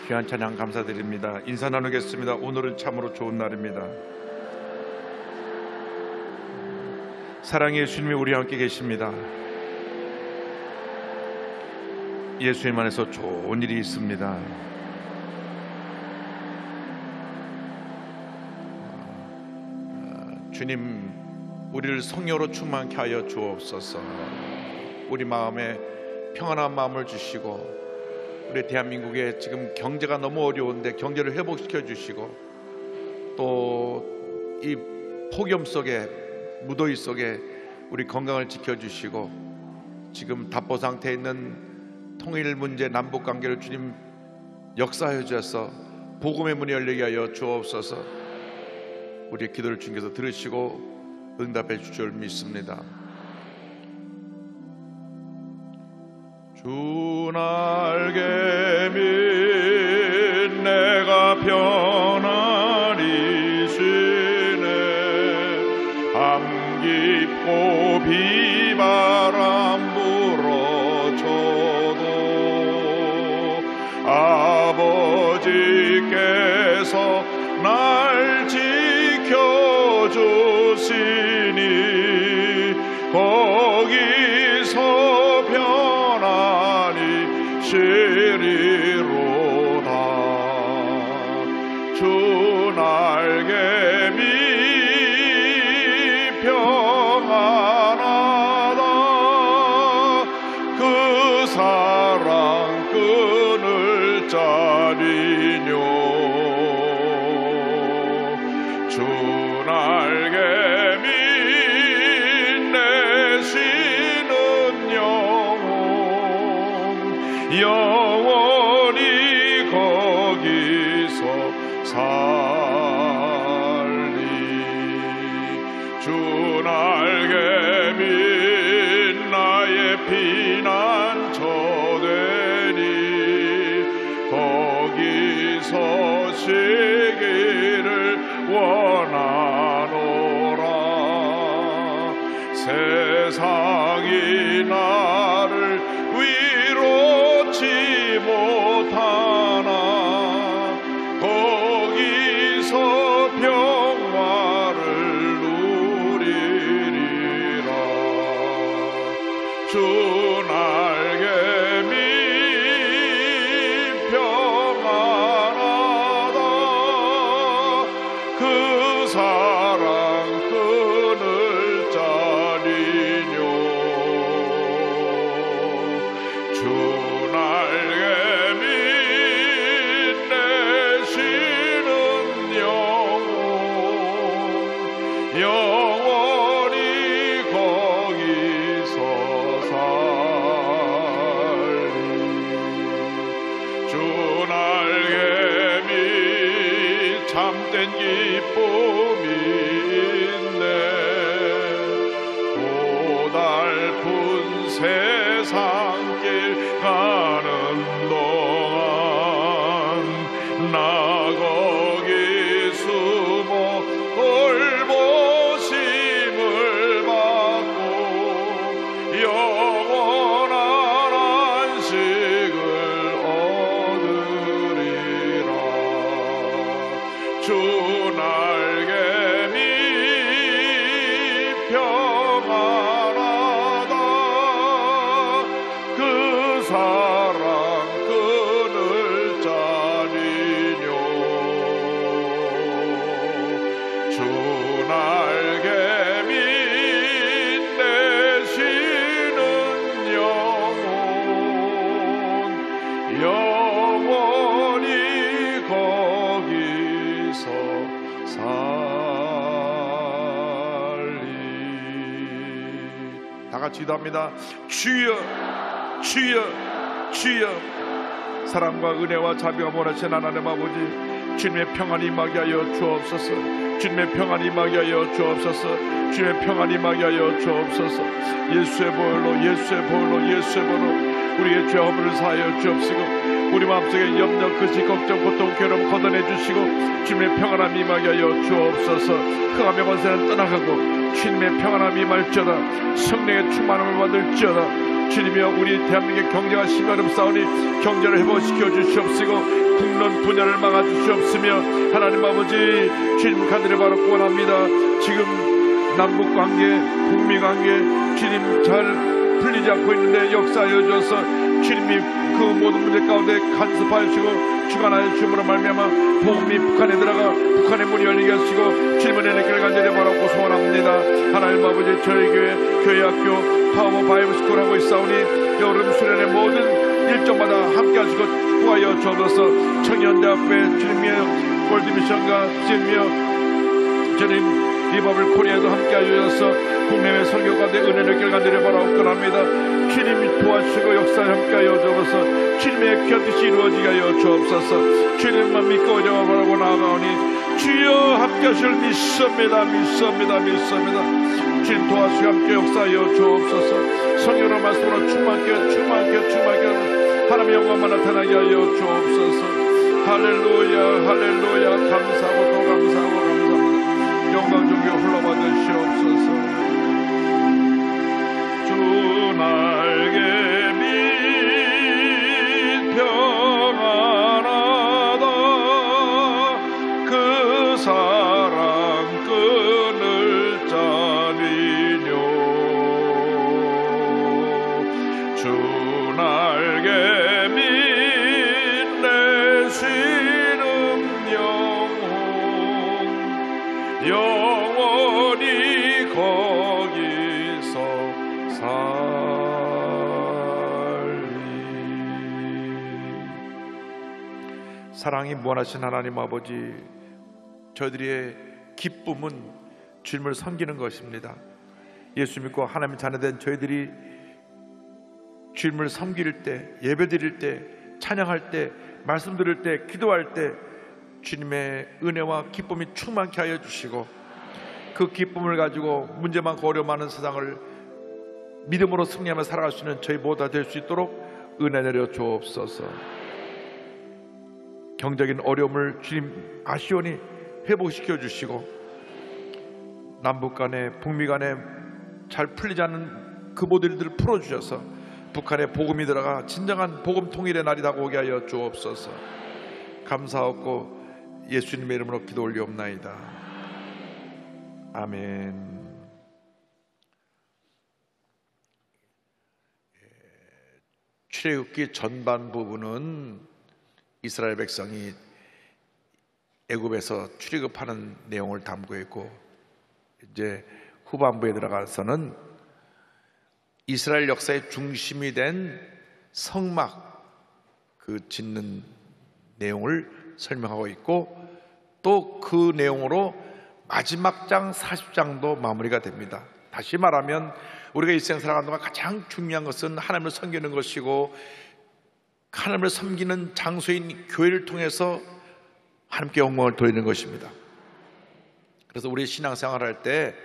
귀한 찬양 감사드립니다. 인사 나누겠습니다. 오늘은 참으로 좋은 날입니다. 사랑의 예수님이 우리와 함께 계십니다. 예수님 안에서 좋은 일이 있습니다. 주님, 우리를 성령으로 충만케 하여 주옵소서. 우리 마음에 평안한 마음을 주시고, 우리 대한민국의 지금 경제가 너무 어려운데 경제를 회복시켜 주시고, 또 이 폭염 속에, 무더위 속에 우리 건강을 지켜주시고, 지금 답보 상태에 있는 통일 문제, 남북 관계를 주님 역사하여 주셔서 복음의 문이 열리게 하여 주옵소서. 우리의 기도를 주님께서 들으시고 응답해 주실 줄 믿습니다. 주 날개 밑 내가 편안히 쉬네. 밤 깊고 비바람 불어쳐도 아버지께서 날 지켜주시니 거기서 편안히 쉬리로다. 주 날개 밑 평안하다. 그 사랑 끊을 자리뇨. 주 날개 밑 내 쉬는 영원히 거기서 살리. 주 날개 밑 나의 피난처 되니 거기서 쉬기를 원하노라. 세상이 나를 위로치 못하나 거기서 평화를 누리리라. 주 날개 밑 평안하다. 그 사랑 끊을 자리뇨. 주 날개 밑 내 쉬는 영원히 거기서 살리. 주 날개 밑 참된 기쁨이 있네. 고달픈 세상길 가는 동안 나 거기 숨어 돌보심을 받고 영원한 안식을 얻으리라. 주 날개 밑 평안하다. 그 사랑 끊을 자리뇨. 주 날개 밑 내 쉬는 영원히 거기서 살리. 다 같이 기도합니다. 주여, 주여, 주여. 사랑과 은혜와 자비가 원하신 하나님 아버지, 주님의 평안이 임하게 하여 주옵소서. 주님의 평안이 임하게 하여 주옵소서. 주님의 평안이 임하게 하여 주옵소서. 예수의 보혈로, 예수의 보혈로, 예수의 보혈로 우리의 죄 허물을 사하여 주옵시고, 우리 마음속에 염려, 근심, 걱정, 고통, 괴로움 걷어내 주시고 주님의 평안함 임하게 하여 주옵소서. 흑암의 권세는 떠나가고 주님의 평안함 임할지어다. 성령의 충만함을 받을지어다. 주님이여, 우리 대한민국의 경제가 심어렵사오니 경제를 회복시켜 주시옵시고 국론 분야를 막아 주시옵으며 하나님 아버지, 주님 간절히 바로 구원합니다. 지금 남북 관계, 북미 관계 주님 잘 풀리지 않고 있는데 역사하여 주셔서 주님이 그 모든 문제 가운데 간섭하여 주시고 주관하여 주심으로 말미암아 복음이 북한에 들어가 북한의 문이 열리게 하시고 주님의 은혜를 간절히 바라고 소원합니다. 하나님 아버지, 저희 교회 학교 파워 바이블 스쿨 하고 있사오니 여름 수련의 모든 일정마다 함께 하시고 구하여 주옵소서. 청년대학교의 주님의 골드미션과 주님이여, 주님 리버블 코리아도 함께 하셔서 국내외 선교 가운데 은혜를 결간절히 바라옵곤 합니다. 주님이 도와주시고 역사에 함께 하여 주옵소서. 주님의 귀한 뜻이 이루어지게 하여 주옵소서. 주님만 믿고 어려워 바라고 나아가오니 주여 함께 하실 믿습니다. 주님 도와주시고 함께 역사하여 주옵소서. 성령의 말씀으로 충만케 하나님의 영광만 나타나게 하여 주옵소서. 할렐루야 감사하고 또 감사합니다. 영광 존귀 흘러받으시옵소서. 주 날개 밑 평안하다 그 사랑 끈을 짜리뇨. 주 날개 밑 내 쉬는 영원히 거기서 살리. 사랑이 무한하신 하나님 아버지, 저희들의 기쁨은 주님을 섬기는 것입니다. 예수 믿고 하나님 자녀된 저희들이 주님을 섬길 때, 예배 드릴 때, 찬양할 때, 말씀 드릴 때, 기도할 때 주님의 은혜와 기쁨이 충만케 하여 주시고 그 기쁨을 가지고 문제 많고 어려움 많은 세상을 믿음으로 승리하며 살아갈 수 있는 저희 모두가 될 수 있도록 은혜 내려 주옵소서. 경제적인 어려움을 주님 아시오니 회복시켜 주시고 남북 간에 북미 간에 잘 풀리지 않는 그 모든 일들을 풀어주셔서 북한에 복음이 들어가 진정한 복음 통일의 날이 다가오게 하여 주옵소서. 감사하고 예수님의 이름으로 기도 올리옵나이다. 아멘. 출애굽기 전반 부분은 이스라엘 백성이 애굽에서 출애굽하는 내용을 담고 있고, 이제 후반부에 들어가서는 이스라엘 역사의 중심이 된 성막 그 짓는 내용을 설명하고 있고, 또 그 내용으로 마지막 장 40장도 마무리가 됩니다. 다시 말하면 우리가 일생 살아가는 동안 가장 중요한 것은 하나님을 섬기는 것이고, 하나님을 섬기는 장소인 교회를 통해서 하나님께 영광을 돌리는 것입니다. 그래서 우리 신앙생활 할 때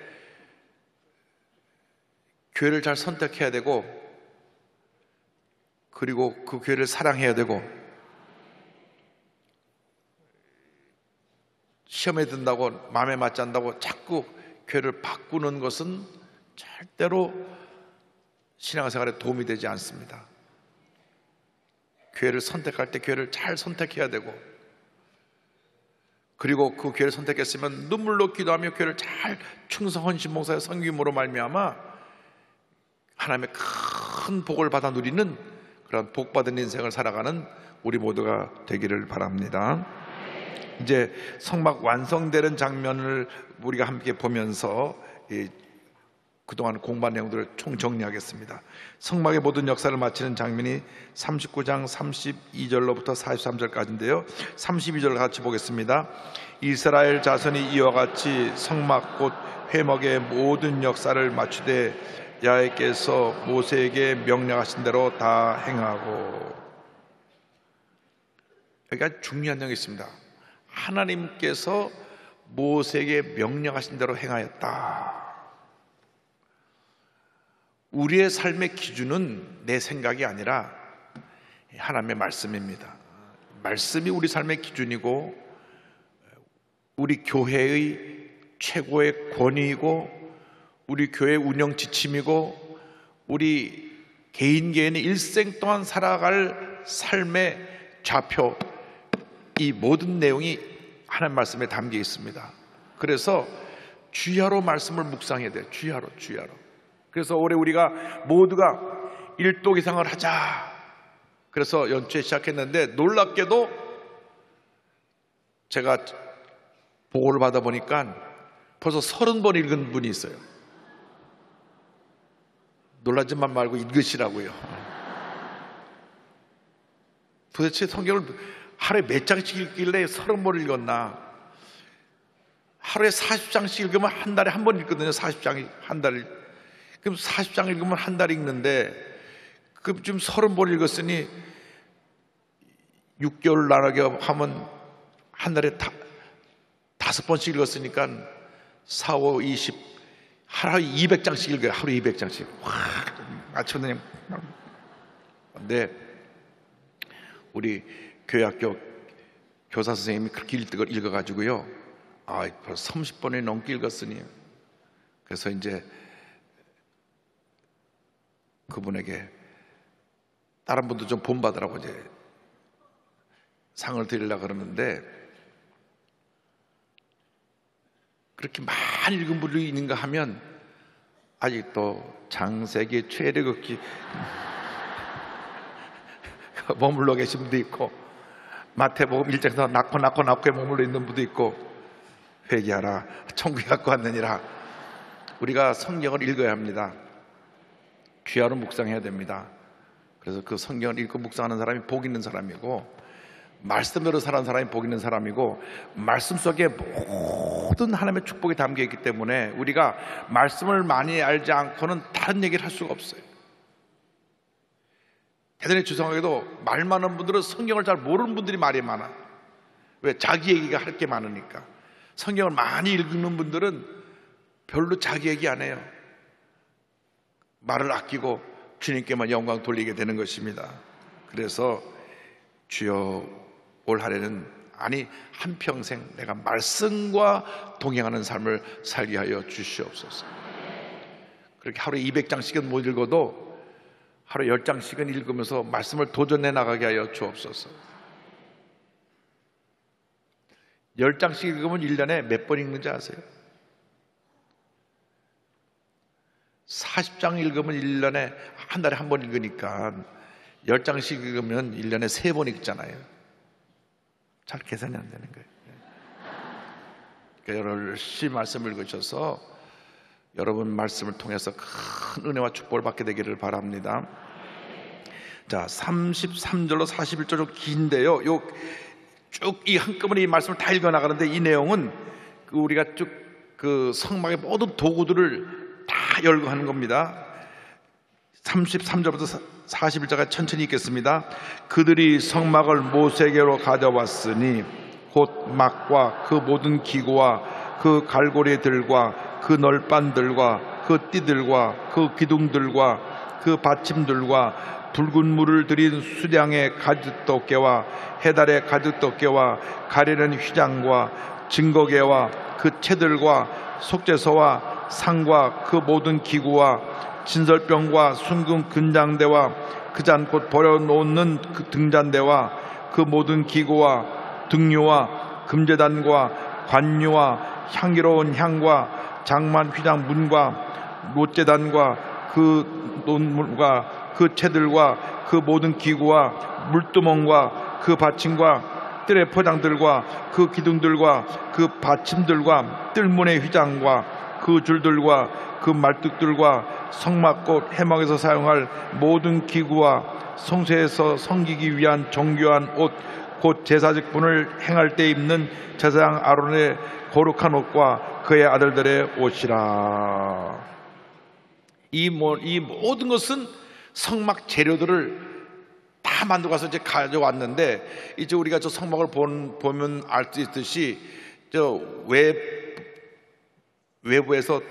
교회를 잘 선택해야 되고, 그리고 그 교회를 사랑해야 되고, 시험에 든다고 마음에 맞지 않는다고 자꾸 교회를 바꾸는 것은 절대로 신앙생활에 도움이 되지 않습니다. 교회를 선택할 때 교회를 잘 선택해야 되고, 그리고 그 교회를 선택했으면 눈물로 기도하며 교회를 잘 충성 헌신 봉사의 섬김으로 말미암아 하나님의 큰 복을 받아 누리는 그런 복받은 인생을 살아가는 우리 모두가 되기를 바랍니다. 이제 성막 완성되는 장면을 우리가 함께 보면서 그동안 공부한 내용들을 총정리하겠습니다. 성막의 모든 역사를 마치는 장면이 39장 32절로부터 43절까지인데요 32절 같이 보겠습니다. 이스라엘 자손이 이와 같이 성막 곧 회막의 모든 역사를 마치되 야훼께서 모세에게 명령하신 대로 다 행하고. 여기가 중요한 내용이 있습니다. 하나님께서 모세에게 명령하신 대로 행하였다. 우리의 삶의 기준은 내 생각이 아니라 하나님의 말씀입니다. 말씀이 우리 삶의 기준이고, 우리 교회의 최고의 권위이고, 우리 교회 운영 지침이고, 우리 개인의 일생 동안 살아갈 삶의 좌표, 이 모든 내용이 하나님 말씀에 담겨 있습니다. 그래서 주야로 말씀을 묵상해야 돼요. 주야로. 그래서 올해 우리가 모두가 일독 이상을 하자. 그래서 연초에 시작했는데 놀랍게도 제가 보고를 받아보니까 벌써 30번 읽은 분이 있어요. 놀라지만 말고 읽으시라고요. 도대체 성경을 하루에 몇 장씩 읽길래 30번 읽었나? 하루에 40장씩 읽으면 한 달에 한 번 읽거든요. 40장이 한 달. 그럼 40장 읽으면 한 달 읽는데, 그럼 지금 30번 읽었으니 6개월 나누게 하면 한 달에 5번씩 읽었으니까 4, 5, 20, 하루에 200장씩 읽어요. 하루에 200장씩. 와, 아침에. 근데 우리 교회학교 교사 선생님이 그렇게 읽어가지고요. 벌써 30번이 넘게 읽었으니. 그래서 이제 그분에게 다른 분도 좀 본받으라고 이제 상을 드리려고 그러는데, 그렇게 많이 읽은 분이 있는가 하면 아직도 창세기 출애굽기 머물러 계신 분도 있고, 마태복음 1장에서 낳고에 머물러 있는 분도 있고, 회개하라 천국에 갖고 왔느니라. 우리가 성경을 읽어야 합니다. 귀하로 묵상해야 됩니다. 그래서 그 성경을 읽고 묵상하는 사람이 복 있는 사람이고, 말씀대로 사는 사람이 복 있는 사람이고, 말씀 속에 모든 하나님의 축복이 담겨 있기 때문에 우리가 말씀을 많이 알지 않고는 다른 얘기를 할 수가 없어요. 대단히 죄송하게도 말 많은 분들은 성경을 잘 모르는 분들이 말이 많아. 왜? 자기 얘기가 할 게 많으니까. 성경을 많이 읽는 분들은 별로 자기 얘기 안 해요. 말을 아끼고 주님께만 영광 돌리게 되는 것입니다. 그래서 주여, 올 한해는 한평생 내가 말씀과 동행하는 삶을 살게 하여 주시옵소서. 그렇게 하루에 200장씩은 못 읽어도 하루에 10장씩은 읽으면서 말씀을 도전해 나가게 하여 주옵소서. 10장씩 읽으면 1년에 몇 번 읽는지 아세요? 40장 읽으면 1년에 한 달에 한 번 읽으니까 10장씩 읽으면 1년에 3번 읽잖아요. 잘 계산이 안 되는 거예요. 그러니까 열심히 말씀을 읽으셔서 여러분 말씀을 통해서 큰 은혜와 축복을 받게 되기를 바랍니다. 자, 33절로 41절 좀 긴데요. 쭉 이 한꺼번에 이 말씀을 다 읽어 나가는데, 이 내용은 우리가 쭉 그 성막의 모든 도구들을 다 열거하는 겁니다. 33절부터 41절까지 천천히 읽겠습니다. 그들이 성막을 모세에게로 가져왔으니 곧 막과 그 모든 기구와 그 갈고리들과 그 널빤들과 그 띠들과 그 기둥들과 그 받침들과 붉은 물을 들인 수량의 가죽덮개와 해달의 가죽덮개와 가리는 휘장과 증거개와 그 채들과 속죄소와 상과 그 모든 기구와 진설병과 순금 금장대와 그 잔 곧 버려놓는 그 등잔대와 그 모든 기구와 등유와 금제단과 관유와 향기로운 향과 장만 휘장 문과 롯제단과 그 논물과 그 채들과 그 모든 기구와 물두멍과 그 받침과 뜰의 포장들과 그 기둥들과 그 받침들과 뜰문의 휘장과 그 줄들과 그 말뚝들과 성막꽃 해막에서 사용할 모든 기구와 성소에서 섬기기 위한 정교한 옷 곧 제사직분을 행할 때 입는 제사장 아론의 거룩한 옷과 그의 아들들의 옷이라. 이 모든 것은 성막 재료들을 다 만들고 와서 이제 가져왔는데, 이제 우리가 저 성막을 보면 알 수 있듯이 저 외부에서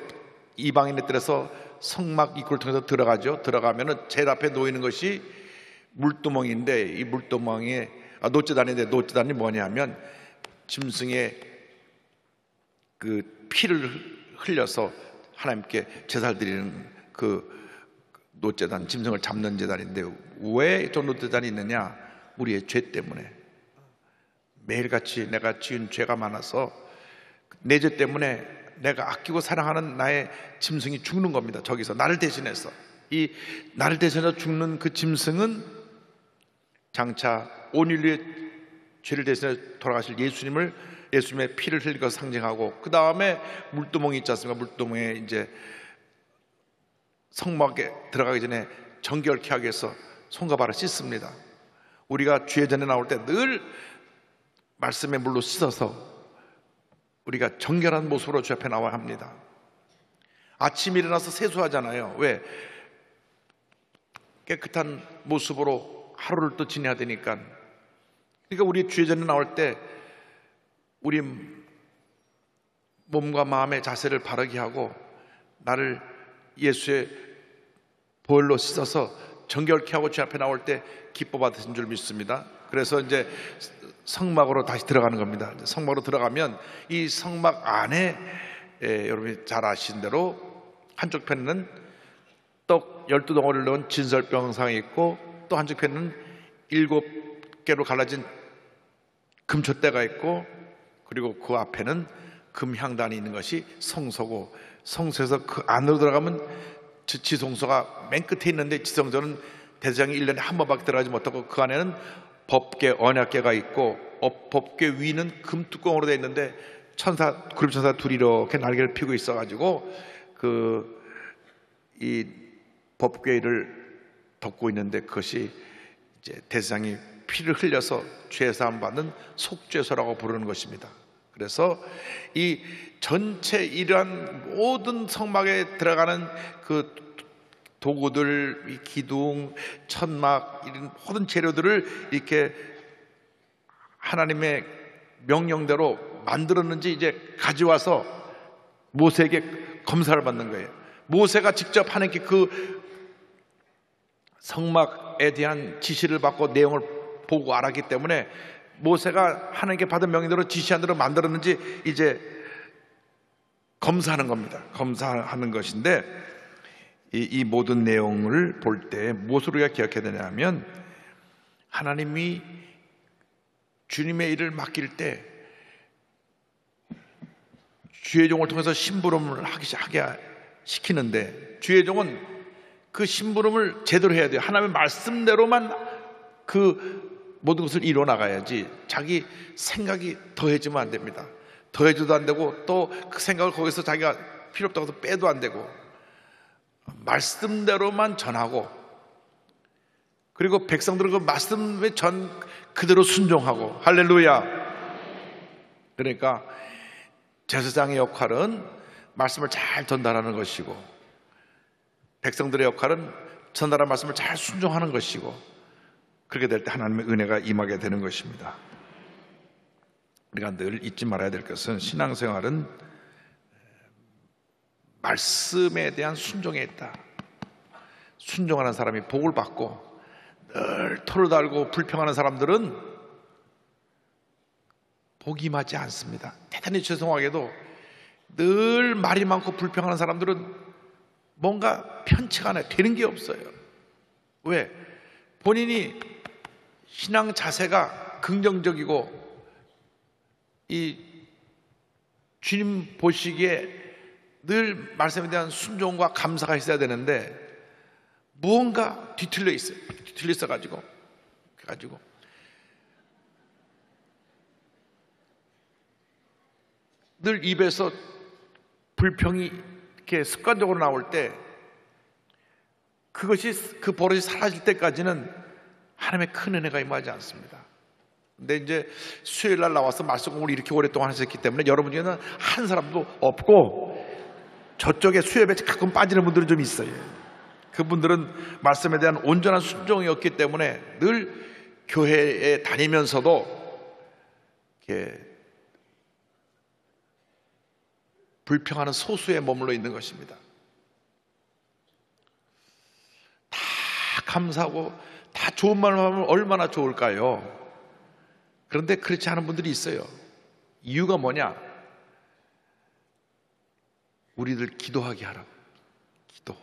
이방인의 뜰에서 성막 입구를 통해서 들어가죠. 들어가면은 제일 앞에 놓이는 것이 물두멍인데, 이 물두멍에 노제단인데, 노제단이 뭐냐면 짐승의 그 피를 흘려서 하나님께 제사를 드리는 그 노제단, 짐승을 잡는 제단인데 왜 저 노제단이 있느냐? 우리의 죄 때문에. 매일같이 내가 지은 죄가 많아서 내 죄 때문에 내가 아끼고 사랑하는 나의 짐승이 죽는 겁니다. 저기서 나를 대신해서. 이 나를 대신해서 죽는 그 짐승은 장차 온 인류의 죄를 대신해 돌아가실 예수님의 피를 흘리고 상징하고, 그 다음에 물두멍이 있지 않습니까? 물두멍에 이제 성막에 들어가기 전에 정결케 하기 위해서 손과 발을 씻습니다. 우리가 주의 전에 나올 때 늘 말씀의 물로 씻어서 우리가 정결한 모습으로 주 앞에 나와야 합니다. 아침에 일어나서 세수하잖아요. 왜? 깨끗한 모습으로 하루를 또 지내야 되니까. 그러니까 우리 주의 전에 나올 때 우리 몸과 마음의 자세를 바르게 하고 나를 예수의 보혈로 씻어서 정결케 하고 주 앞에 나올 때 기뻐 받으신 줄 믿습니다. 그래서 이제 성막으로 다시 들어가는 겁니다. 성막으로 들어가면 이 성막 안에 여러분이 잘 아신 대로 한쪽 편에는 떡 12덩어리를 넣은 진설병상이 있고, 또 한쪽 편에는 7개로 갈라진 금촛대가 있고, 그리고 그 앞에는 금향단이 있는 것이 성소고, 성소에서 그 안으로 들어가면 지성소가 맨 끝에 있는데, 지성소는 대제사장이 1년에 한 번밖에 들어가지 못하고 그 안에는 법궤, 언약궤가 있고, 법궤 위는 금뚜껑으로 되어 있는데 구름천사 둘이 이렇게 날개를 펴고 있어가지고 이 법궤를 덮고 있는데, 그것이 이제 대제사장이 피를 흘려서 죄 사함 받는 속죄소라고 부르는 것입니다. 그래서 이 전체 이러한 모든 성막에 들어가는 그 도구들, 이 기둥, 천막, 이런 모든 재료들을 이렇게 하나님의 명령대로 만들었는지 이제 가져와서 모세에게 검사를 받는 거예요. 모세가 직접 하나님께 그 성막에 대한 지시를 받고 내용을 보고 알았기 때문에 모세가 하나님께 받은 명령대로 지시한 대로 만들었는지 이제 검사하는 겁니다. 검사하는 것인데, 이 모든 내용을 볼 때 무엇을 우리가 기억해야 되냐면, 하나님이 주님의 일을 맡길 때 주의 종을 통해서 심부름을 하게 시키는데, 주의 종은 그 심부름을 제대로 해야 돼요. 하나님의 말씀대로만 그 모든 것을 이루어 나가야지 자기 생각이 더해지면 안 됩니다. 더해져도 안 되고, 또 그 생각을 거기서 자기가 필요 없다고 해서 빼도 안 되고, 말씀대로만 전하고, 그리고 백성들은 그 말씀에 그대로 순종하고. 할렐루야. 그러니까 제사장의 역할은 말씀을 잘 전달하는 것이고, 백성들의 역할은 전달한 말씀을 잘 순종하는 것이고, 그렇게 될 때 하나님의 은혜가 임하게 되는 것입니다. 우리가 늘 잊지 말아야 될 것은, 신앙생활은 말씀에 대한 순종에 있다. 순종하는 사람이 복을 받고, 늘 토를 달고 불평하는 사람들은 복이 임하지 않습니다. 대단히 죄송하게도 늘 말이 많고 불평하는 사람들은 뭔가 편치가 않아요. 되는 게 없어요. 왜? 본인이 신앙 자세가 긍정적이고 이 주님 보시기에 늘 말씀에 대한 순종과 감사가 있어야 되는데, 무언가 뒤틀려 있어요. 뒤틀려 있어가지고 늘 입에서 불평이 이렇게 습관적으로 나올 때, 그 버릇이 사라질 때까지는 하나님의 큰 은혜가 임하지 않습니다. 근데 이제 수요일 날 나와서 말씀 공부를 이렇게 오랫동안 하셨기 때문에 여러분 중에는 한 사람도 없고, 저쪽에 수요일에 가끔 빠지는 분들은 좀 있어요. 그분들은 말씀에 대한 온전한 순종이 없기 때문에 늘 교회에 다니면서도 이렇게 불평하는 소수에 머물러 있는 것입니다. 다 감사하고 다 좋은 말만 하면 얼마나 좋을까요? 그런데 그렇지 않은 분들이 있어요. 이유가 뭐냐? 우리들 기도하게 하라고. 기도.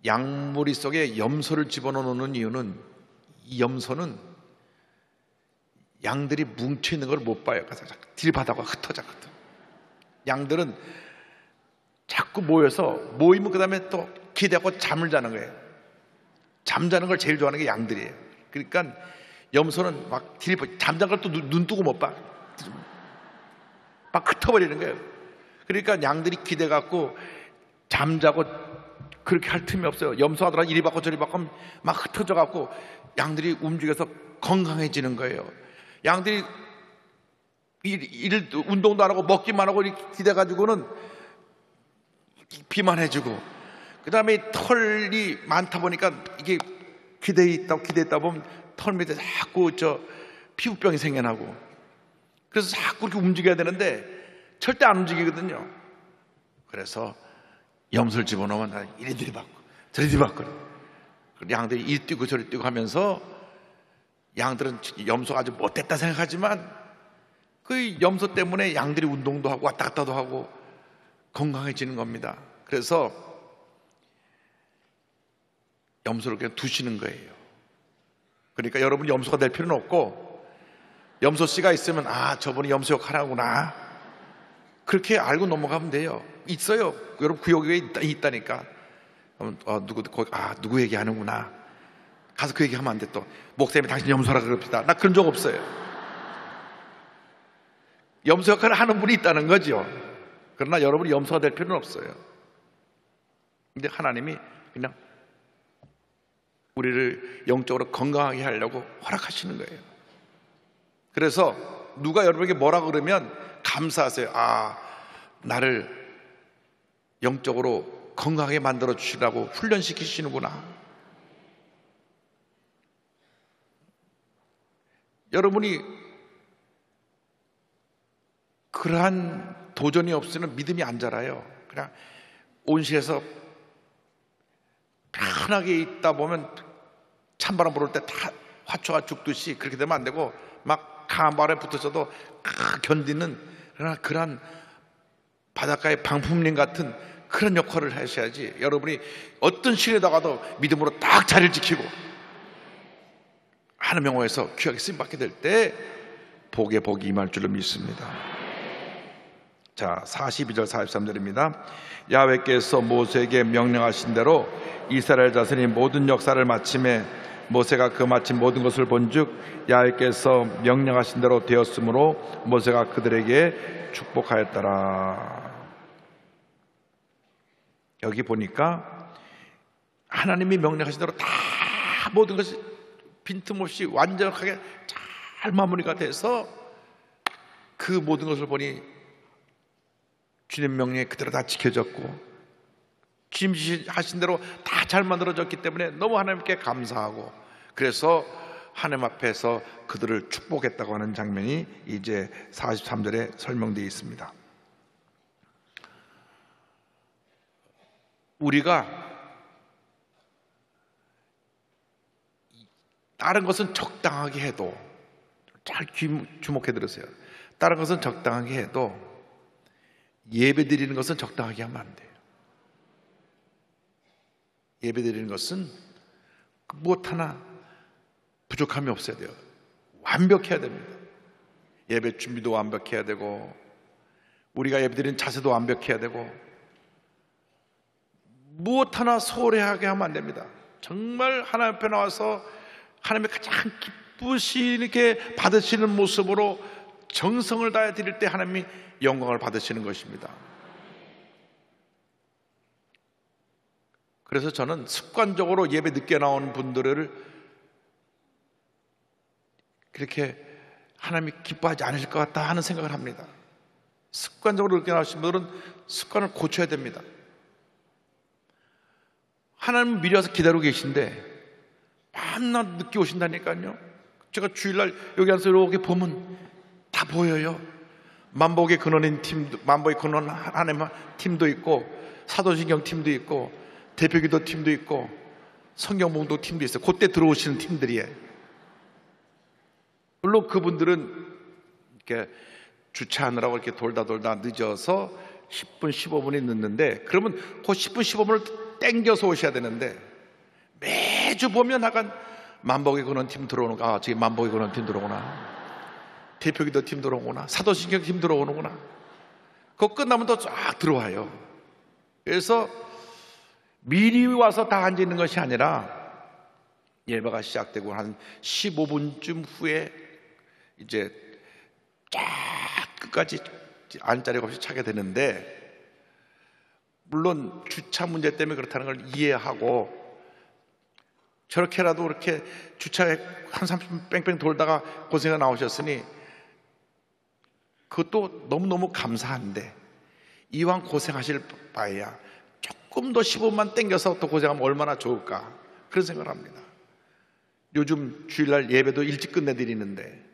양무리 속에 염소를 집어넣는 이유는, 이 염소는 양들이 뭉쳐 있는 걸 못 봐요. 그래서 들이받아가 흩어져. 양들은 자꾸 모이면 그 다음에 또 기대고 잠을 자는 거예요. 잠자는 걸 제일 좋아하는 게 양들이에요. 그러니까 염소는 막 잠자는 걸 또 눈 뜨고 못 봐. 막 흩어버리는 거예요. 그러니까 양들이 기대갖고 잠자고 그렇게 할 틈이 없어요. 염소하더라 이리 받고 저리 받고 막 흩어져갖고 양들이 움직여서 건강해지는 거예요. 양들이 운동도 안 하고 먹기만 하고 이렇게 기대가지고는 비만해지고, 그 다음에 털이 많다 보니까 이게 기대있다 보면 털 밑에 자꾸 피부병이 생겨나고, 그래서 자꾸 이렇게 움직여야 되는데 절대 안 움직이거든요. 그래서 염소를 집어넣으면 이리들이 받고 저리들이 받고, 양들이 이리 뛰고 저리 뛰고 하면서, 양들은 염소가 아주 못됐다 생각하지만 그 염소 때문에 양들이 운동도 하고 왔다 갔다도 하고 건강해지는 겁니다. 그래서 염소를 그냥 두시는 거예요. 그러니까 여러분이 염소가 될 필요는 없고, 염소 씨가 있으면 저분이 염소 역할하구나 그렇게 알고 넘어가면 돼요. 있어요. 여러분 구역에 있다니까. 누구 얘기하는구나. 가서 그 얘기하면 안 돼. 또 목사님이 당신 염소라 그럽시다. 나 그런 적 없어요. 염소 역할을 하는 분이 있다는 거죠. 그러나 여러분이 염소가 될 필요는 없어요. 근데 하나님이 그냥 우리를 영적으로 건강하게 하려고 허락하시는 거예요. 그래서 누가 여러분에게 뭐라 그러면 감사하세요. 나를 영적으로 건강하게 만들어 주시라고 훈련시키시는구나. 여러분이 그러한 도전이 없으면 믿음이 안 자라요. 그냥 온실에서 편하게 있다 보면 찬바람 불을 때 다 화초가 죽듯이 그렇게 되면 안 되고, 막 강한 바람에 붙어서도 견디는 그런 바닷가의 방풍림 같은 그런 역할을 하셔야지, 여러분이 어떤 시대에다가도 믿음으로 딱 자리를 지키고 하나님의 영화에서 귀하게 쓰임받게 될 때 복에 복이 임할 줄로 믿습니다. 자, 42절 43절입니다. 야훼께서 모세에게 명령하신 대로 이스라엘 자손이 모든 역사를 마침에 모세가 그 마친 모든 것을 본즉 야훼께서 명령하신 대로 되었으므로 모세가 그들에게 축복하였더라. 여기 보니까 하나님이 명령하신 대로 다 모든 것이 빈틈없이 완전하게 잘 마무리가 돼서 그 모든 것을 보니 주님 명령이 그대로 다 지켜졌고 주님 하신 대로 다 잘 만들어졌기 때문에 너무 하나님께 감사하고, 그래서 하나님 앞에서 그들을 축복했다고 하는 장면이 이제 43절에 설명되어 있습니다. 우리가 다른 것은 적당하게 해도, 잘 주목해 들으세요. 다른 것은 적당하게 해도 예배 드리는 것은 적당하게 하면 안 돼요. 예배 드리는 것은 무엇 하나 부족함이 없어야 돼요. 완벽해야 됩니다. 예배 준비도 완벽해야 되고, 우리가 예배 드리는 자세도 완벽해야 되고, 무엇 하나 소홀하게 하면 안 됩니다. 정말 하나님 앞에 나와서 하나님의 가장 기쁘시게 받으시는 모습으로 정성을 다해 드릴 때 하나님이 영광을 받으시는 것입니다. 그래서 저는 습관적으로 예배 늦게 나오는 분들을 그렇게 하나님이 기뻐하지 않으실 것 같다 하는 생각을 합니다. 습관적으로 늦게 나오신 분들은 습관을 고쳐야 됩니다. 하나님 미리 와서 기다리고 계신데 밤낮 늦게 오신다니까요. 제가 주일날 여기 와서 이렇게 보면 다 보여요. 만복의 근원인 팀도, 만복의 근원 하나님 팀도 있고, 사도신경 팀도 있고, 대표기도 팀도 있고, 성경봉도 팀도 있어요. 그때 들어오시는 팀들이에요. 물론 그분들은 이렇게 주차하느라고 이렇게 돌다 늦어서 10분, 15분이 늦는데, 그러면 그 10분, 15분을 땡겨서 오셔야 되는데 매주 보면 하간 만복의 근원 팀 들어오는가, 지금 만복의 근원 팀 들어오구나, 대표기도 팀 들어오구나, 사도신경 팀 들어오는구나. 그거 끝나면 또 쫙 들어와요. 그래서 미리 와서 다 앉아 있는 것이 아니라 예배가 시작되고 한 15분쯤 후에 이제 쫙 끝까지 앉자리가 없이 차게 되는데, 물론 주차 문제 때문에 그렇다는 걸 이해하고, 저렇게라도 그렇게 주차에 한 30분 뺑뺑 돌다가 고생해 나오셨으니 그것도 너무너무 감사한데, 이왕 고생하실 바에야 조금 더 15분만 땡겨서 또 고생하면 얼마나 좋을까, 그런 생각을 합니다. 요즘 주일날 예배도 일찍 끝내드리는데,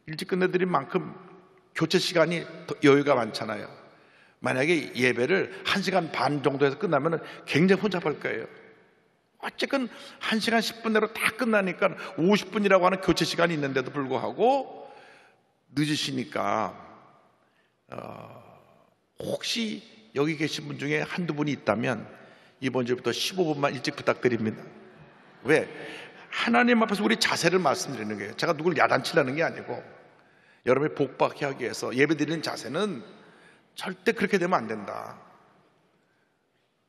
일찍 끝내드린 만큼 교체 시간이 더 여유가 많잖아요. 만약에 예배를 1시간 반 정도에서 끝나면 굉장히 혼잡할 거예요. 어쨌든 1시간 10분 내로 다 끝나니까 50분이라고 하는 교체 시간이 있는데도 불구하고 늦으시니까 혹시 여기 계신 분 중에 한두 분이 있다면 이번 주부터 15분만 일찍 부탁드립니다. 왜? 하나님 앞에서 우리 자세를 말씀드리는 거예요. 제가 누굴 야단치려는 게 아니고 여러분이 복받게 하기 위해서 예배드리는 자세는 절대 그렇게 되면 안 된다.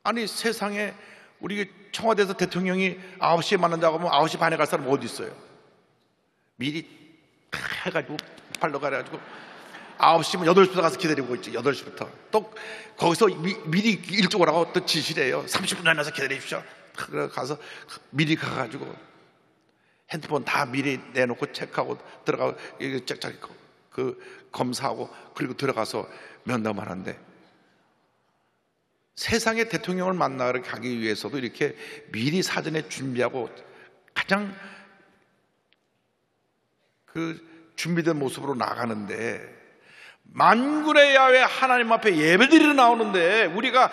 아니, 세상에 우리 청와대에서 대통령이 9시에 만난다고 하면 9시 반에 갈 사람 어디 있어요? 미리 다 해가지고 팔로 가려가지고 9시면 8시부터 가서 기다리고 있지. 8시부터 또 거기서 미리 일찍 오라고 또 지시래요. 30분 전에 와서 기다리십시오. 그래 가서 미리 가가지고 핸드폰 다 미리 내놓고 체크하고 들어가고 짝짝 그 검사하고 그리고 들어가서 면담을 하는데, 세상의 대통령을 만나러 가기 위해서도 이렇게 미리 사전에 준비하고 가장 그 준비된 모습으로 나가는데, 만군의 야훼 하나님 앞에 예배드리러 나오는데 우리가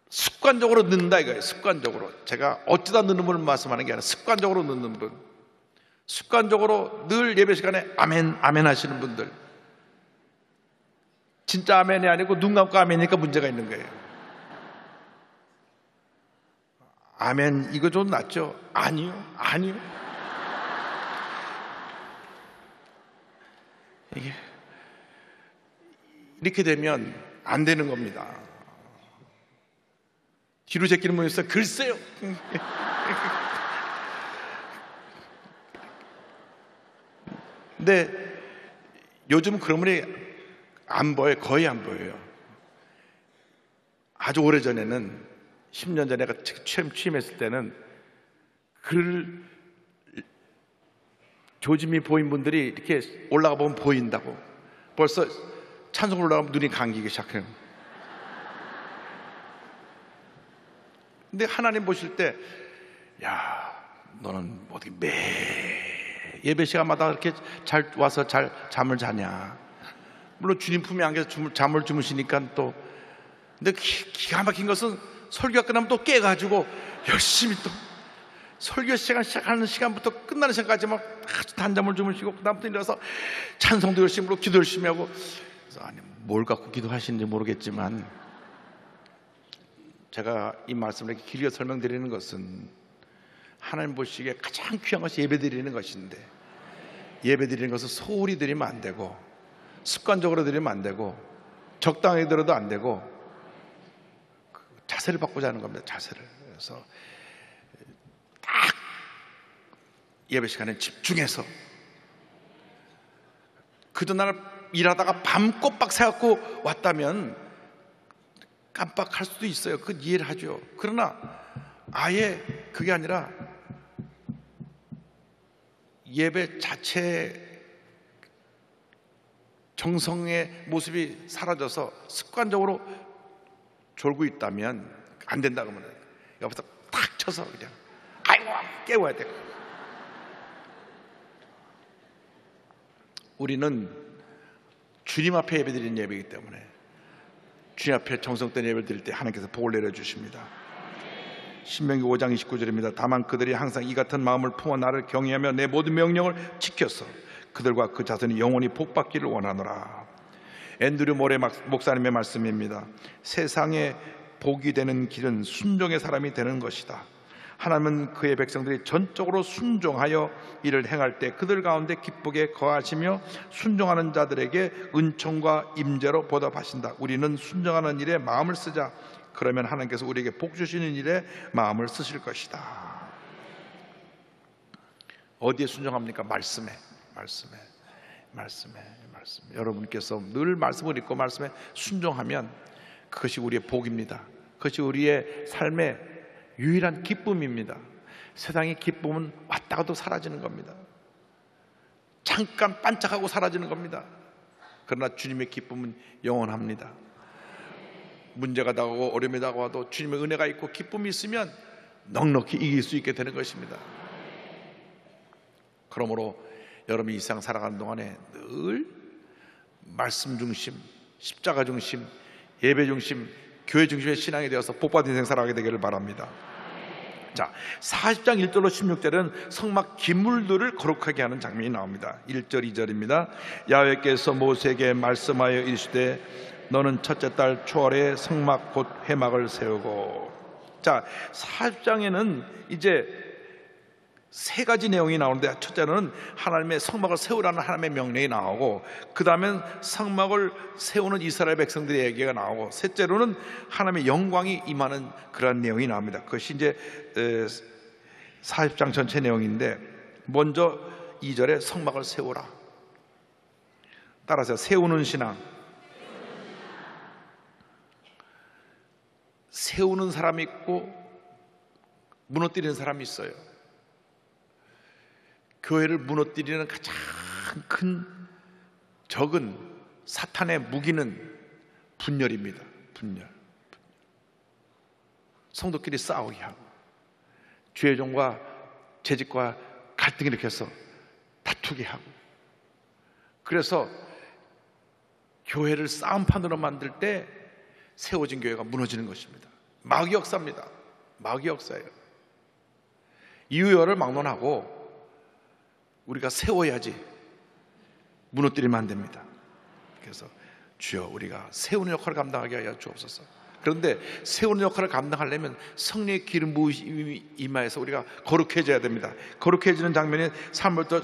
습관적으로 늦는다 이거예요. 습관적으로. 제가 어쩌다 늦는 분을 말씀하는 게 아니라 습관적으로 늦는 분, 습관적으로 늘 예배 시간에 아멘 아멘 하시는 분들, 진짜 아멘이 아니고 눈 감고 아멘이니까 문제가 있는 거예요. 아멘 이거 좀 낫죠? 아니요, 아니요. 이게 이렇게 되면 안 되는 겁니다. 뒤로 제끼는 분이 있어요. 글쎄요. 근데 요즘은 그런 분이 안 보여요. 거의 안 보여요. 아주 오래전에는 10년 전에 내가 취임했을 때는 글 조짐이 보인 분들이 이렇게 올라가 보면 보인다고, 벌써 찬송 올라가면 눈이 감기기 시작해요. 근데 하나님 보실 때, 야, 너는 어떻게 매 예배 시간마다 이렇게 잘 와서 잘 잠을 자냐. 물론 주님 품에 안겨서 잠을 주무시니까 또, 근데 기가 막힌 것은 설교가 끝나면 또 깨가지고 열심히 또 설교 시작하는 시간부터 끝나는 시간까지 막 아주 단잠을 주무시고, 그다음부터 일어나서 찬송도 열심히 하고 기도 열심히 하고. 그래서 아니, 뭘 갖고 기도하시는지 모르겠지만 제가 이 말씀을 이렇게 길게 설명드리는 것은 하나님 보시기에 가장 귀한 것이 예배드리는 것인데, 예배드리는 것은 소홀히 드리면 안 되고 습관적으로 드리면 안 되고 적당히 들어도 안 되고 자세를 바꾸자 하는 겁니다. 자세를. 그래서 딱 예배 시간에 집중해서, 그전날 일하다가 밤 꼬박 새갖고 왔다면 깜빡할 수도 있어요. 그건 이해를 하죠. 그러나 아예 그게 아니라 예배 자체 정성의 모습이 사라져서 습관적으로 졸고 있다면 안 된다 그러면 옆에서 탁 쳐서 그냥 아이고 깨워야 돼. 우리는 주님 앞에 예배드리는 예배이기 때문에 주님 앞에 정성된 예배를 드릴 때 하나님께서 복을 내려주십니다. 신명기 5장 29절입니다. 다만 그들이 항상 이 같은 마음을 품어 나를 경외하며 내 모든 명령을 지켜서 그들과 그 자손이 영원히 복받기를 원하노라. 앤드류 모레 목사님의 말씀입니다. 세상에 복이 되는 길은 순종의 사람이 되는 것이다. 하나님은 그의 백성들이 전적으로 순종하여 이를 행할 때 그들 가운데 기쁘게 거하시며 순종하는 자들에게 은총과 임재로 보답하신다. 우리는 순종하는 일에 마음을 쓰자. 그러면 하나님께서 우리에게 복 주시는 일에 마음을 쓰실 것이다. 어디에 순종합니까? 말씀에. 여러분께서 늘 말씀을 읽고 말씀에 순종하면 그것이 우리의 복입니다. 그것이 우리의 삶의 유일한 기쁨입니다. 세상의 기쁨은 왔다가도 사라지는 겁니다. 잠깐 반짝하고 사라지는 겁니다. 그러나 주님의 기쁨은 영원합니다. 문제가 다가오고 어려움이 다가와도 주님의 은혜가 있고 기쁨이 있으면 넉넉히 이길 수 있게 되는 것입니다. 그러므로 여러분이 이 세상 살아가는 동안에 늘 말씀 중심, 십자가 중심, 예배 중심, 교회 중심의 신앙이 되어서 복받은 인생 살아가게 되기를 바랍니다. 자, 40장 1절로 16절은 성막 기물들을 거룩하게 하는 장면이 나옵니다. 1절 2절입니다. 야훼께서 모세에게 말씀하여 이르시되 너는 첫째 달 초월에 성막 곧 회막을 세우고. 자, 40장에는 이제 세 가지 내용이 나오는데, 첫째는 하나님의 성막을 세우라는 하나님의 명령이 나오고, 그 다음엔 성막을 세우는 이스라엘 백성들의 얘기가 나오고, 셋째로는 하나님의 영광이 임하는 그런 내용이 나옵니다. 그것이 이제 40장 전체 내용인데, 먼저 2절에 성막을 세우라. 따라서 세우는 신앙. 세우는 사람이 있고 무너뜨리는 사람이 있어요. 교회를 무너뜨리는 가장 큰 적은 사탄의 무기는 분열입니다. 분열. 성도끼리 싸우게 하고 주의 종과 재직과 갈등을 일으켜서 다투게 하고, 그래서 교회를 싸움판으로 만들 때 세워진 교회가 무너지는 것입니다. 마귀 역사입니다. 마귀 역사예요. 이유열을 막론하고 우리가 세워야지 무너뜨리면 안 됩니다. 그래서 주여 우리가 세우는 역할을 감당하게 하여 주옵소서. 그런데 세우는 역할을 감당하려면 성령의 기름 부으심이 임하여서 우리가 거룩해져야 됩니다. 거룩해지는 장면이 3절부터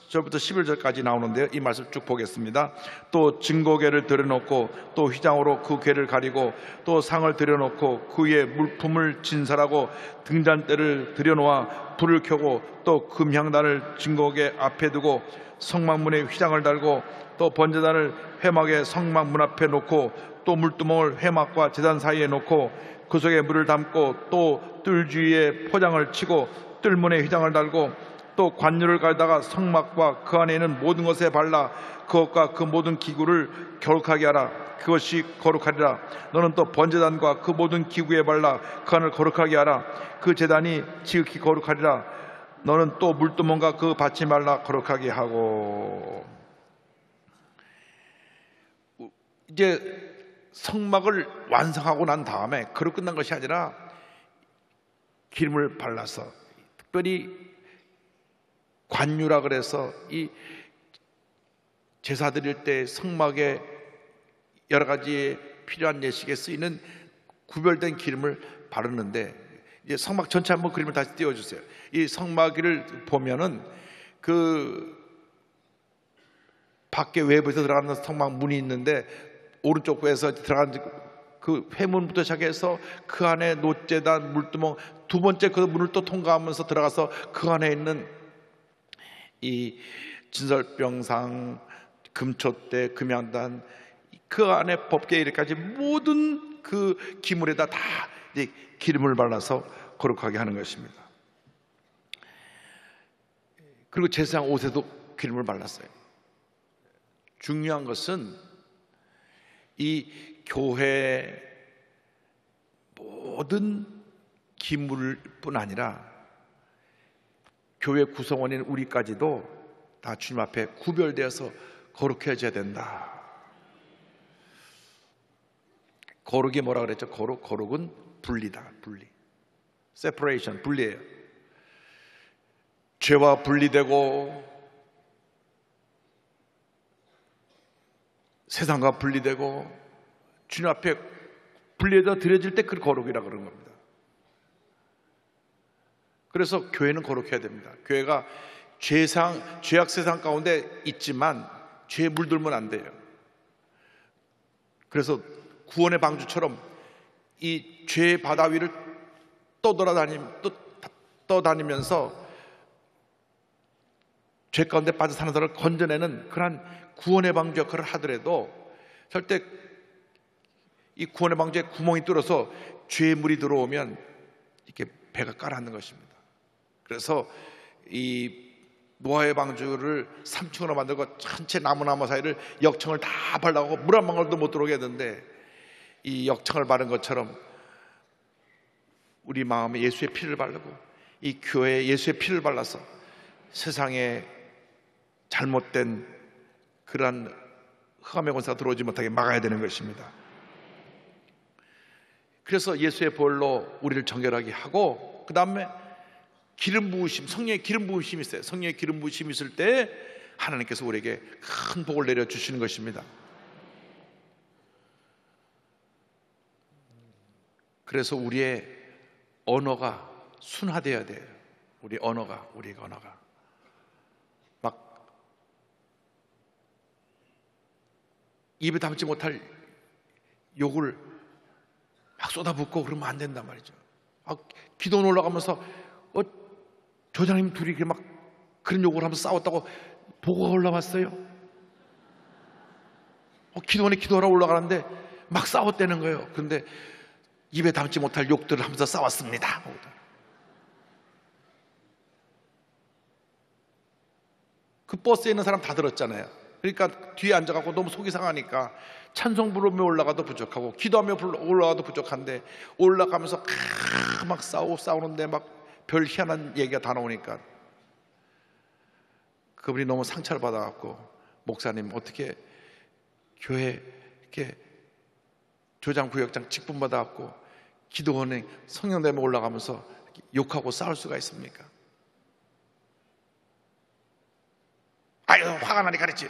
11절까지 나오는데요, 이 말씀 쭉 보겠습니다. 또 증거궤를 들여놓고 또 휘장으로 그 궤를 가리고 또 상을 들여놓고 그 위에 물품을 진설하고 등잔대를 들여놓아 불을 켜고 또 금향단을 증거궤 앞에 두고 성막문에 휘장을 달고 또 번제단을 회막의 성막문 앞에 놓고 또 물두멍을 회막과 제단 사이에 놓고 그 속에 물을 담고 또 뜰 주위에 포장을 치고 뜰문에 휘장을 달고 또 관유를 갈다가 성막과 그 안에 있는 모든 것에 발라 그것과 그 모든 기구를 거룩하게 하라. 그것이 거룩하리라. 너는 또 번제단과 그 모든 기구에 발라 그 안을 거룩하게 하라. 그 제단이 지극히 거룩하리라. 너는 또 물두멍과 그 밭이 말라 거룩하게 하고. 이제 성막을 완성하고 난 다음에 그로 끝난 것이 아니라 기름을 발라서, 특별히 관유라 그래서 이 제사 드릴 때 성막에 여러 가지 필요한 예식에 쓰이는 구별된 기름을 바르는데, 이제 성막 전체 한번 그림을 다시 띄워주세요. 이 성막을 보면은 그 밖에 외부에서 들어가는 성막 문이 있는데, 오른쪽 구에서 들어가는 그 회문부터 시작해서 그 안에 놋제단, 물두멍, 두 번째 그 문을 또 통과하면서 들어가서 그 안에 있는 이 진설병상, 금촛대, 금양단, 그 안에 법궤일까지 모든 그 기물에다 다 이제 기름을 발라서 거룩하게 하는 것입니다. 그리고 제사장 옷에도 기름을 발랐어요. 중요한 것은 이 교회 모든 기물뿐 아니라 교회 구성원인 우리까지도 다 주님 앞에 구별되어서 거룩해져야 된다. 거룩이 뭐라 그랬죠? 거룩은 분리다. 분리. separation, 분리예요. 죄와 분리되고 세상과 분리되고 주님 앞에 분리해서 드려질 때 그 거룩이라 그런 겁니다. 그래서 교회는 거룩해야 됩니다. 교회가 죄악 세상 가운데 있지만 죄에 물들면 안 돼요. 그래서 구원의 방주처럼 이 죄의 바다 위를 떠다니면서 죄 가운데 빠져 사는 사람을 건져내는 그러한 구원의 방주 역할을 하더라도 절대 이 구원의 방주에 구멍이 뚫어서 죄의 물이 들어오면 이렇게 배가 가라앉는 것입니다. 그래서 이 노아의 방주를 3층으로 만들고 전체 나무 사이를 역청을 다 발라고 물 한 방울도 못 들어오게 했는데, 이 역청을 바른 것처럼 우리 마음에 예수의 피를 바르고 이 교회에 예수의 피를 발라서 세상에 잘못된 그러한 흑암의 권세가 들어오지 못하게 막아야 되는 것입니다. 그래서 예수의 보혈로 우리를 정결하게 하고, 그 다음에 기름 부으심, 성령의 기름 부으심이 있어요. 성령의 기름 부으심이 있을 때 하나님께서 우리에게 큰 복을 내려주시는 것입니다. 그래서 우리의 언어가 순화되어야 돼요. 우리의 언어가 막 입에 담지 못할 욕을 막 쏟아붓고 그러면 안 된단 말이죠. 기도원 올라가면서 조장님 둘이 막 그런 욕을 하면서 싸웠다고 보고가 올라왔어요. 기도원에 기도하러 올라가는데 막 싸웠다는 거예요. 그런데 입에 담지 못할 욕들을 하면서 싸웠습니다. 그 버스에 있는 사람 다 들었잖아요. 그러니까 뒤에 앉아갖고 너무 속이 상하니까 찬송 부르며 올라가도 부족하고 기도하며 올라가도 부족한데, 올라가면서 막 싸우는데 막 별 희한한 얘기가 다 나오니까 그분이 너무 상처를 받아갖고, 목사님 어떻게 교회 이렇게 조장 구역장 직분 받아갖고 기도원에 성령되면 올라가면서 욕하고 싸울 수가 있습니까? 아유, 화가 나니까 그랬지.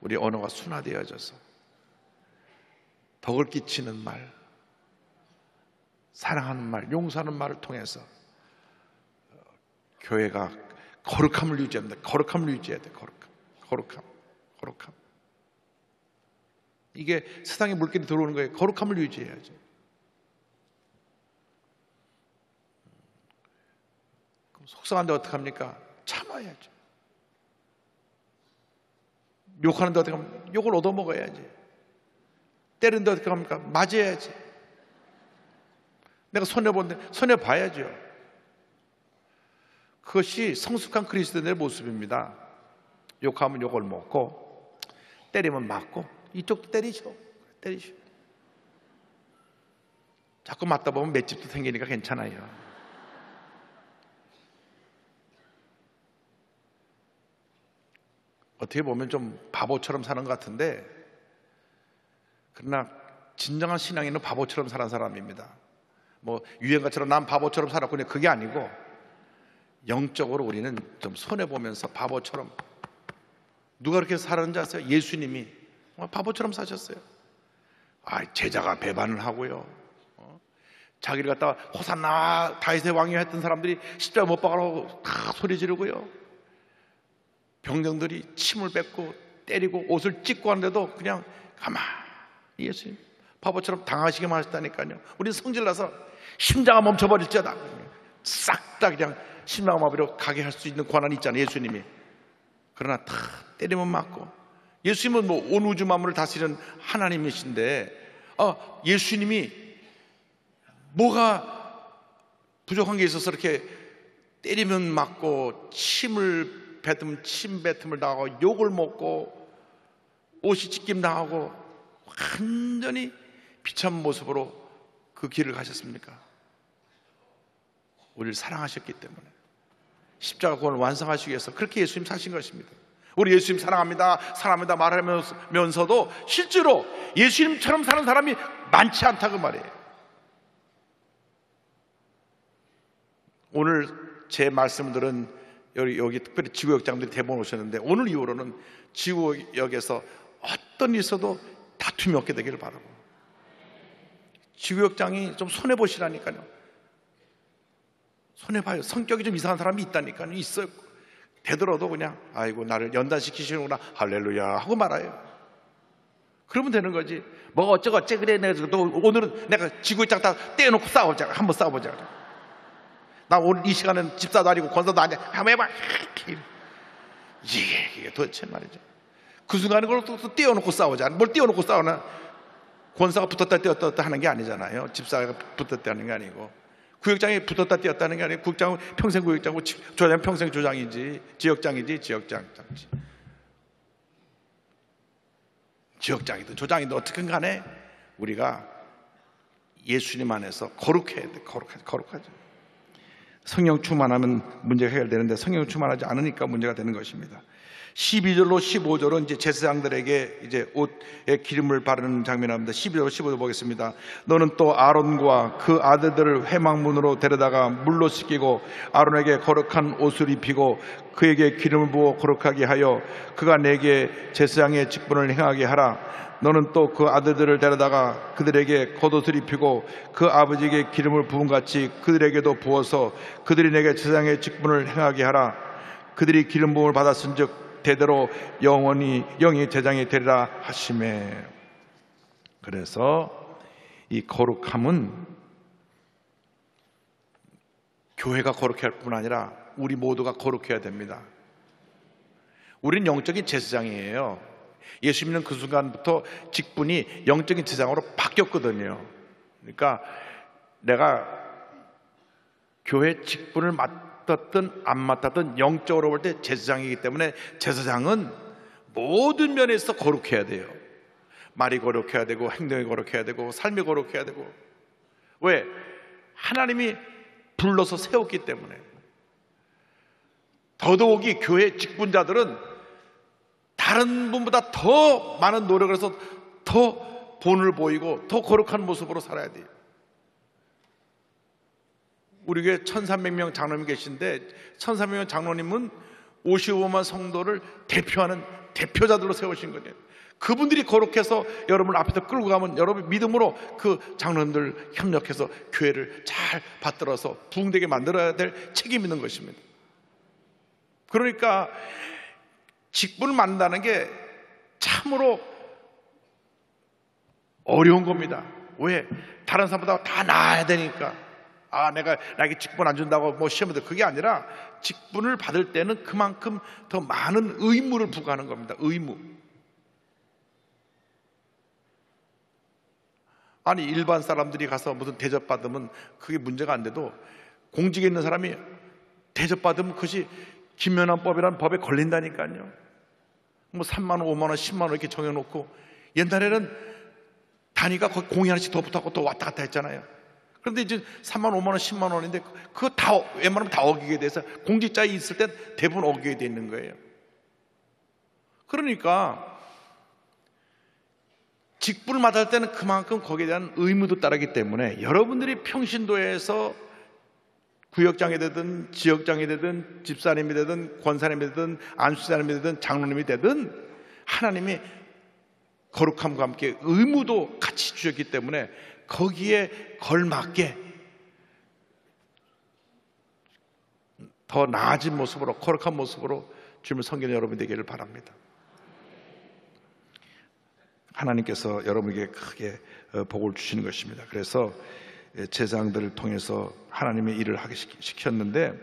우리 언어가 순화되어져서 덕을 끼치는 말, 사랑하는 말, 용서하는 말을 통해서 교회가 거룩함을 유지합니다. 거룩함을 유지해야 돼. 거룩함. 이게 세상에 물길이 들어오는 거예요. 거룩함을 유지해야죠. 속상한데 어떡합니까? 참아야죠. 욕하는데 어떡합니까? 욕을 얻어먹어야지. 때리는데 어떡합니까? 맞아야지. 내가 손해본데 손해봐야죠. 그것이 성숙한 그리스도인의 모습입니다. 욕하면 욕을 먹고, 때리면 맞고, 이쪽도 때리죠. 자꾸 맞다 보면 맷집도 생기니까 괜찮아요. 어떻게 보면 좀 바보처럼 사는 것 같은데, 그러나 진정한 신앙인은 바보처럼 사는 사람입니다. 뭐 유행가처럼 난 바보처럼 살았군요, 그게 아니고 영적으로 우리는 좀 손해보면서 바보처럼. 누가 그렇게 살았는지 아세요? 예수님이 바보처럼 사셨어요. 제자가 배반을 하고요, 자기를 갖다가 호산나 다윗의 왕이여 했던 사람들이 십자가 못 박으라고 다 소리 지르고요, 병정들이 침을 뱉고 때리고 옷을 찢고 하는데도 그냥 가만히 예수님 바보처럼 당하시게만 하셨다니까요. 우리는 성질나서 심장아 멈춰버릴지어다, 싹 다 그냥 심장아 멈춰버리고 가게 할 수 있는 권한이 있잖아요, 예수님이. 그러나 다 때리면 맞고. 예수님은 뭐 온 우주 만물을 다스리는 하나님이신데, 예수님이 뭐가 부족한 게 있어서 이렇게 때리면 맞고 침을 뱉으면 침 뱉음을 당하고 욕을 먹고 옷이 찢김 당하고 완전히 비참한 모습으로 그 길을 가셨습니까? 우리를 사랑하셨기 때문에, 십자가 구원을 완성하시기 위해서 그렇게 예수님 사신 것입니다. 우리 예수님 사랑합니다 말하면서도 실제로 예수님처럼 사는 사람이 많지 않다, 그 말이에요. 오늘 제 말씀들은 여기 특별히 지구역장들이 대부분 오셨는데, 오늘 이후로는 지구역에서 어떤 일 있어도 다툼이 없게 되기를 바라고, 지구역장이 좀 손해보시라니까요. 손해봐요. 성격이 좀 이상한 사람이 있다니까요. 있어요. 되더라도 그냥 아이고 나를 연단시키시는구나 할렐루야 하고 말아요. 그러면 되는 거지. 뭐 어쩌고저쩌고 그래, 내가 또 오늘은 내가 지구역장 다 떼어놓고 싸우자. 한번 싸워보자. 나 오늘 이 시간은 집사도 아니고 권사도 아니야. 한번 해봐. 이게 도대체 말이죠. 그 순간에 그걸 또 떼어놓고 싸우자. 뭘 떼어놓고 싸우나? 권사가 붙었다 떼었다 하는 게 아니잖아요. 집사가 붙었다 하는 게 아니고, 구역장이 붙었다 떼었다는 게 아니고, 구역장은 평생 구역장이고 조장은 평생 조장이지, 지역장이지 지역장이지. 지역장이든 조장이든 어떻든 간에 우리가 예수님 안에서 거룩해야 돼. 거룩하죠. 성령 충만하면 문제가 해결되는데 성령 충만하지 않으니까 문제가 되는 것입니다. 12절로 15절은 이제 제사장들에게 이제 옷에 기름을 바르는 장면이 나옵니다. 12절 15절 보겠습니다. 너는 또 아론과 그 아들들을 회막문으로 데려다가 물로 씻기고 아론에게 거룩한 옷을 입히고 그에게 기름을 부어 거룩하게 하여 그가 내게 제사장의 직분을 행하게 하라. 너는 또 그 아들들을 데려다가 그들에게 겉옷을 입히고 그 아버지에게 기름을 부은 같이 그들에게도 부어서 그들이 내게 제사장의 직분을 행하게 하라. 그들이 기름 부음을 받았은즉 대대로 영원히 영이 제장이 되리라 하시매. 그래서 이 거룩함은 교회가 거룩해야 할 뿐 아니라 우리 모두가 거룩해야 됩니다. 우리는 영적인 제사장이에요. 예수 믿는 그 순간부터 직분이 영적인 제사장으로 바뀌었거든요. 그러니까 내가 교회 직분을 맡았든 안 맡았든 영적으로 볼 때 제사장이기 때문에 제사장은 모든 면에서 거룩해야 돼요. 말이 거룩해야 되고 행동이 거룩해야 되고 삶이 거룩해야 되고. 왜? 하나님이 불러서 세웠기 때문에. 더더욱이 교회 직분자들은 다른 분보다 더 많은 노력을 해서 더 본을 보이고 더 거룩한 모습으로 살아야 돼요. 우리 교회 1300명 장로님 계신데 1300명 장로님은 55만 성도를 대표하는 대표자들로 세우신 거예요. 그분들이 거룩해서 여러분을 앞에서 끌고 가면 여러분 믿음으로 그 장로님들 협력해서 교회를 잘 받들어서 부흥되게 만들어야 될 책임이 있는 것입니다. 그러니까 직분을 만든다는 게 참으로 어려운 겁니다. 왜? 다른 사람보다 다 나아야 되니까. 내가 나에게 직분 안 준다고 뭐 시험을 그게 아니라 직분을 받을 때는 그만큼 더 많은 의무를 부과하는 겁니다. 의무. 아니 일반 사람들이 가서 무슨 대접받으면 그게 문제가 안 돼도 공직에 있는 사람이 대접받으면 그것이 김연한법이라는 법에 걸린다니까요. 뭐 3만 원, 5만 원, 10만 원 이렇게 정해놓고 옛날에는 단위가 거의 공이 하나씩 더 붙었고 또 왔다 갔다 했잖아요. 그런데 이제 3만, 5만 원, 10만 원인데 그거 다 웬만하면 다 어기게 돼서 공직자에 있을 때 대부분 어기게 돼 있는 거예요. 그러니까 직분을 맡을 때는 그만큼 거기에 대한 의무도 따르기 때문에 여러분들이 평신도에서 구역장이 되든 지역장이 되든 집사님이 되든 권사님이 되든 안수사님이 되든 장로님이 되든 하나님이 거룩함과 함께 의무도 같이 주셨기 때문에 거기에 걸맞게 더 나아진 모습으로 거룩한 모습으로 주님을 섬기는 여러분 되기를 바랍니다. 하나님께서 여러분에게 크게 복을 주시는 것입니다. 그래서 제사장들을 통해서 하나님의 일을 하게 시켰는데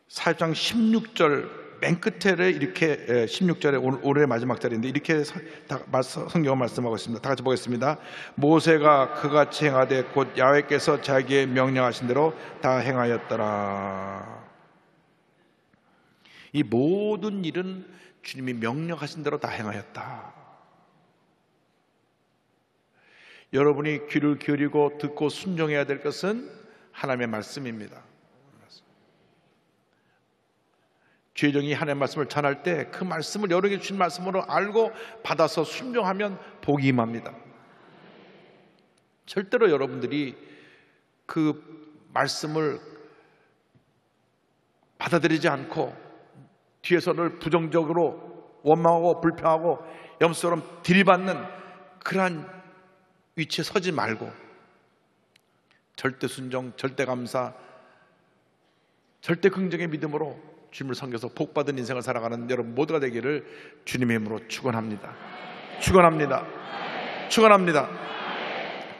4장 16절 맨 끝에 이렇게 16절에 올해의 마지막 절인데 이렇게 성경은 말씀하고 있습니다. 다 같이 보겠습니다. 모세가 그같이 행하되 곧 야훼께서 자기의 명령하신 대로 다 행하였더라. 이 모든 일은 주님이 명령하신 대로 다 행하였다. 여러분이 귀를 기울이고 듣고 순종해야 될 것은 하나님의 말씀입니다. 죄정이 하나님의 말씀을 전할 때 그 말씀을 여러분에게 주신 말씀으로 알고 받아서 순종하면 복이 임합니다. 절대로 여러분들이 그 말씀을 받아들이지 않고 뒤에서 늘 부정적으로 원망하고 불평하고 염소처럼 들이받는 그러한 위치에 서지 말고 절대 순종, 절대 감사, 절대 긍정의 믿음으로 주님을 섬겨서 복받은 인생을 살아가는 여러분 모두가 되기를 주님의 이름으로 축원합니다. 축원합니다. 축원합니다.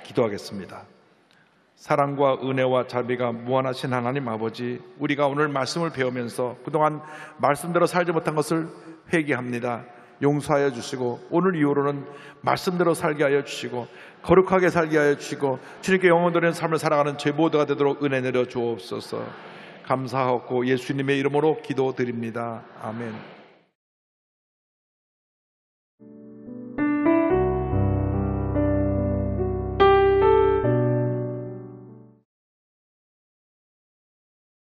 기도하겠습니다. 사랑과 은혜와 자비가 무한하신 하나님 아버지, 우리가 오늘 말씀을 배우면서 그동안 말씀대로 살지 못한 것을 회개합니다. 용서하여 주시고 오늘 이후로는 말씀대로 살게 하여 주시고 거룩하게 살게 하여 주시고 주님께 영원 드리는 삶을 살아가는 제 모두가 되도록 은혜 내려 주옵소서. 감사하고 예수님의 이름으로 기도드립니다. 아멘.